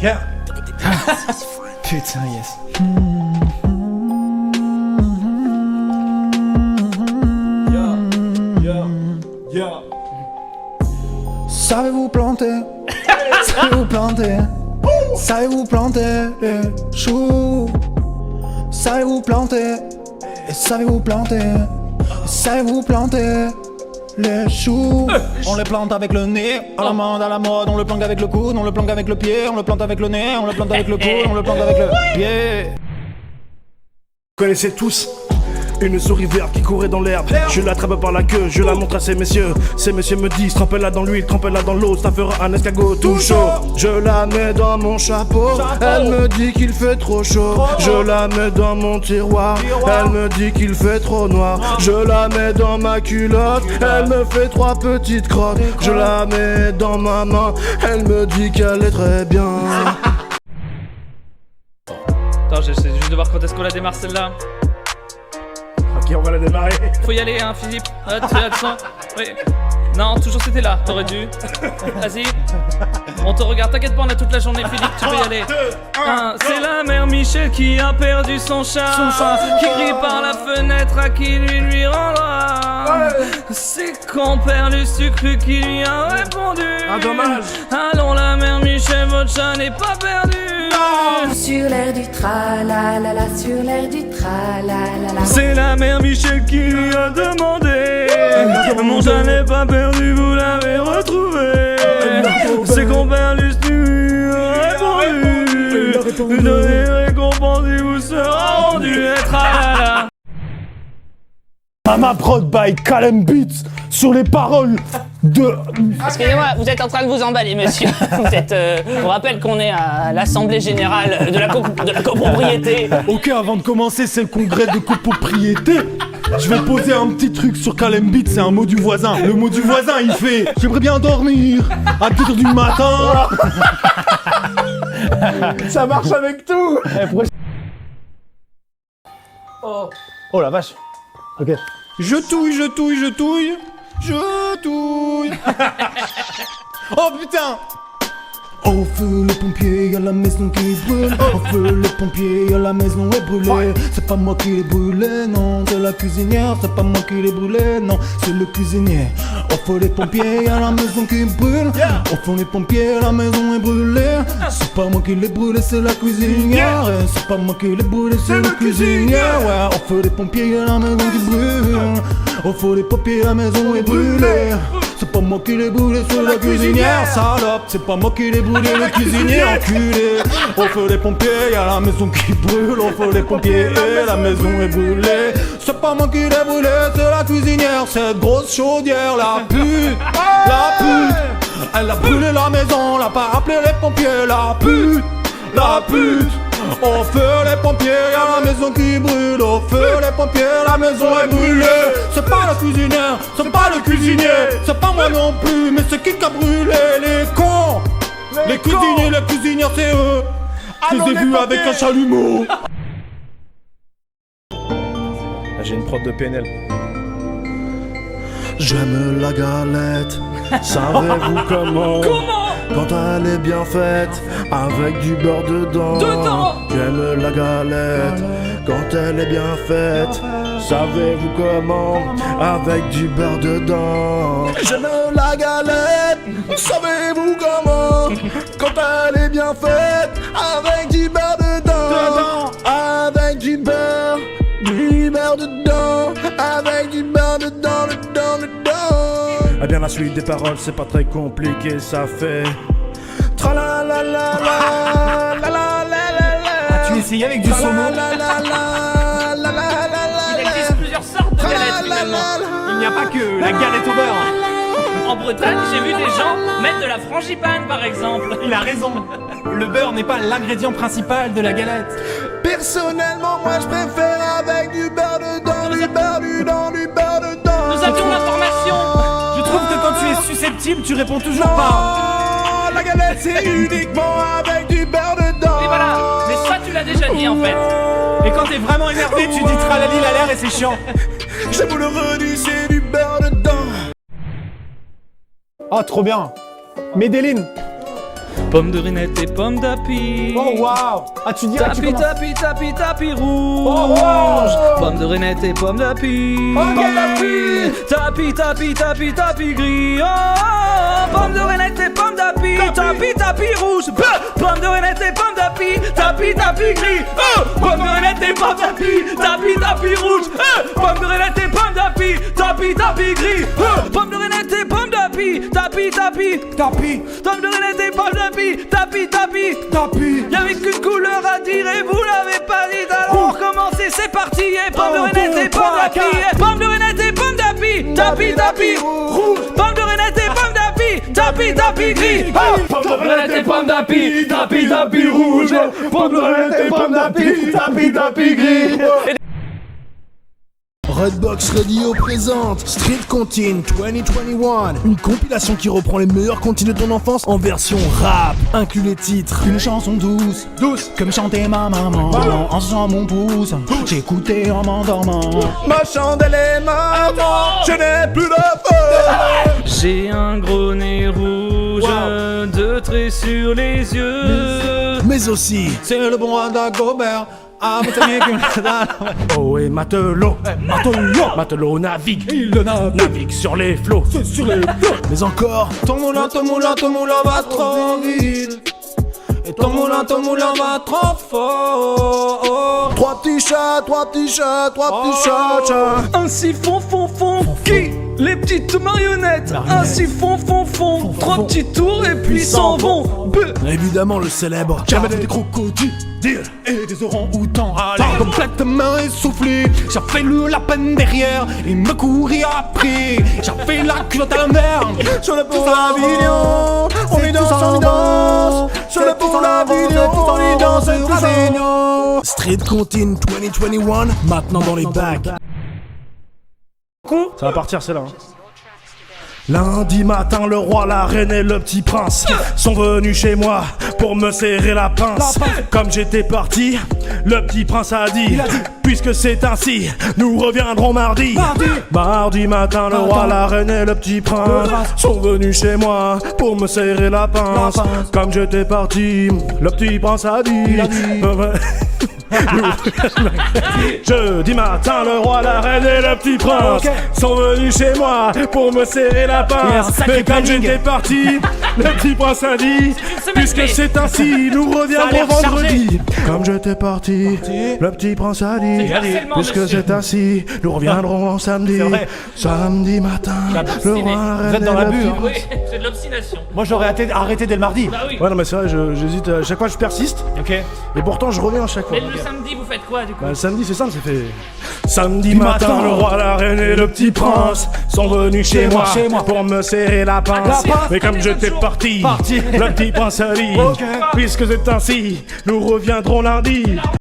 Yeah. Putain, yes. Savez-vous planter? Savez-vous planter? Savez-vous planter les choux? Savez-vous planter? Et savez-vous planter? Et savez-vous planter les choux? On les plante avec le nez, à la main, à la mode. On le plante avec le coude, on le plante avec le pied. On le plante avec le nez, on le plante avec le coude, on le plante avec le pied. Vous connaissez tous une souris verte qui courait dans l'herbe. Je l'attrape par la queue, je la montre à ces messieurs. Ces messieurs me disent, trempez-la dans l'huile, trempez-la dans l'eau, ça fera un escargot tout chaud. Je la mets dans mon chapeau, elle me dit qu'il fait trop chaud. Je la mets dans mon tiroir, elle me dit qu'il fait trop noir. Je la mets dans ma culotte, elle me fait 3 petites crottes. Je la mets dans ma main, elle me dit qu'elle est très bien. Attends, j'essaie juste de voir quand est-ce qu'on la démarre celle-là. Ok, on va la démarrer. Faut y aller, hein, Philippe. Attends. Oui. Non, toujours c'était là, t'aurais dû. Vas-y. On te regarde, t'inquiète pas, on a toute la journée, Philippe, tu peux y aller. C'est la mère Michel qui a perdu son chat, qui crie par la fenêtre à qui lui rendra. C'est compère le sucre qui lui a répondu. Ah, dommage. Allons, la mère Michel, votre chat n'est pas perdu. Sur l'air du tra-la-la-la, sur l'air du tra-la-la-la. C'est la mère Michel qui lui a demandé. Mon chat n'est pas perdu, vous l'avez retrouvé. C'est compère Luce lui a répondu. Donnez récompense, il vous sera rendu. Tra-la-la. Mama Prod by Calem Beats sur les paroles de... Excusez-moi, vous êtes en train de vous emballer, monsieur. Vous êtes, on rappelle qu'on est à l'Assemblée Générale de la copropriété. Ok, avant de commencer, c'est le congrès de copropriété. Je vais poser un petit truc sur Calem Beats, c'est un mot du voisin. Le mot du voisin, il fait « J'aimerais bien dormir à 2h du matin ». Ça marche avec tout. Oh la vache. Ok. Je touille. Oh putain. Au feu les pompiers, y'a la maison qui brûle. Au feu les pompiers, y'a la maison est brûlée. C'est pas moi qui l'ai brûlée, non, c'est la cuisinière. C'est pas moi qui l'ai brûlée, non, c'est le cuisinier. Au feu les pompiers, y'a la maison qui brûle. Au feu les pompiers, la maison est brûlée. C'est pas moi qui l'ai brûlée, c'est la cuisinière. C'est pas moi qui l'ai brûlée, c'est le cuisinier. Ouais, au feu les pompiers, y'a la maison qui brûle. Au feu les pompiers, la maison est brûlée. C'est pas moi qui l'ai brûlé, c'est la cuisinière, salope. C'est pas moi qui l'ai brûlé, le cuisinier, enculé. Au feu des pompiers, y'a la maison qui brûle. Au feu des pompiers, la maison est brûlée. C'est pas moi qui l'ai brûlé, c'est la cuisinière. Cette grosse chaudière, la pute, la pute. Elle a brûlé la maison, elle a pas appelé les pompiers. La pute, la pute. Au feu les pompiers, y'a la maison qui brûle. Au feu les pompiers, la maison est brûlée. C'est pas la cuisinière, c'est pas le cuisinier. C'est pas moi non plus, mais c'est qui a brûlé? Les cons. Les cuisiniers, les cuisinières, c'est eux. Je les ai vus avec un chalumeau. J'ai une prod de PNL. J'aime la galette, savez-vous comment? Quand elle est bien faite, avec du beurre dedans. J'aime la galette, quand elle est bien faite. Savez-vous comment? Avec du beurre dedans. J'aime la galette, savez-vous comment? Quand elle est bien faite, avec du beurre dedans. Avec du beurre dedans. Avec du beurre dedans. Eh bien la suite des paroles c'est pas très compliqué, ça fait tra la la la la la la la. Tu essayes avec du saumon? Il existe plusieurs sortes de galettes finalement. Il n'y a pas que la galette au beurre. En Bretagne, j'ai vu des gens mettre de la frangipane par exemple. Il a raison. Le beurre n'est pas l'ingrédient principal de la galette. Personnellement moi je préfère avec du beurre dedans, du beurre dedans. Nous avions l'information. Je trouve que quand tu es susceptible, tu réponds toujours pas. La galette c'est uniquement avec du beurre dedans. Et voilà, mais ça tu l'as déjà dit en fait. Et quand t'es vraiment énervé, tu dis tralali la l'air et c'est chiant. Je vous le redis, c'est du beurre dedans. Oh, trop bien. Medellin. Pomme de renette et pomme d'api. Oh waouh. Ah tu dis, Tapi, tapi, tapi, tapi rouge. Pomme de renette et pomme d'api. Tapi, tapi, tapi, tapi gris. Oh, pomme de renette et pomme d'api. Tapi, tapi rouge. Pomme de renette et pomme d'api. Tapi, tapi gris. Oh, pomme de renette et pomme d'api. Tapi, tapi rouge. Pomme de renette et pomme d'api. Tapi, tapi gris. Pomme de renette et pomme d'api. Tapi, tapi. Tapi, Pomme de renette et pomme d'api. Tapi, tapi. tapi. Y'avait qu'une couleur à dire et vous l'avez pas dit. Alors recommencez, c'est parti. Et pomme de renette et pomme d'api. Pomme de renette et pomme d'api. Tapi, tapi. Pomme de renette et pomme d'api. Tapi, tapi gris. Pomme de renette et pomme d'api. Tapi, tapi rouge. Pomme de renette et pomme d'api. Tapi, tapi gris. Redbox Radio présente Street Contine 2021, une compilation qui reprend les meilleurs contes de ton enfance en version rap. Inclut les titres. Une chanson douce, douce, comme chantait ma maman. En suçant mon pouce, j'écoutais en m'endormant. Ma chandelle est maman, je n'ai plus de feu. J'ai un gros nez rouge, deux traits sur les yeux. Mais aussi, C'est le bon roi d'Agobert. Ah, mais t'as bien qu'une dalle. Oh et matelot, matelot navigue, Il le navigue sur les flots. sur les flots. mais encore, Ton moulin va trop vite. Et ton moulin va trop fort. trois petits chats, trois petits chats, trois petits chats. Un siphon, qui les petites marionnettes. Un siphon, trois petits tours et puis s'en vont. Évidemment le célèbre. J'avais des crocodiles et des orang-outans. Complètement essoufflé, j'avais le lapin derrière. Il me courait après, j'avais la culotte à l'envers. Sur le pour la vidéo, on est dans sur le pour la vidéo, on est dans ce Street Contine 2021, maintenant dans les bacs. Ça va partir celle-là. Lundi matin, le roi, la reine et le petit prince sont venus chez moi pour me serrer la pince. Comme j'étais parti, le petit prince a dit, puisque c'est ainsi, nous reviendrons mardi. Mardi matin, le roi, la reine et le petit prince sont venus chez moi pour me serrer la pince. Comme j'étais parti, le petit prince a dit, jeudi matin, le roi, la reine et le petit prince sont venus chez moi pour me serrer la pince. Mais comme j'étais parti, le petit prince a dit, puisque c'est ainsi, nous reviendrons vendredi. Comme j'étais parti, le petit prince a dit, puisque c'est ainsi, nous reviendrons samedi. Samedi matin, le roi, la reine et le petit Oui, c'est de l'obstination. Moi j'aurais arrêté dès le mardi. Bah oui. Ouais, non, mais c'est vrai, j'hésite. À chaque fois, je persiste. Ok. Et pourtant, je reviens à chaque fois. Mais le samedi, vous faites quoi du coup? Bah, le samedi, c'est simple, c'est fait. Samedi matin, le roi, la reine et le petit prince sont venus chez moi pour me serrer la pince. Mais comme j'étais parti, le petit prince a dit, puisque c'est ainsi, nous reviendrons lundi.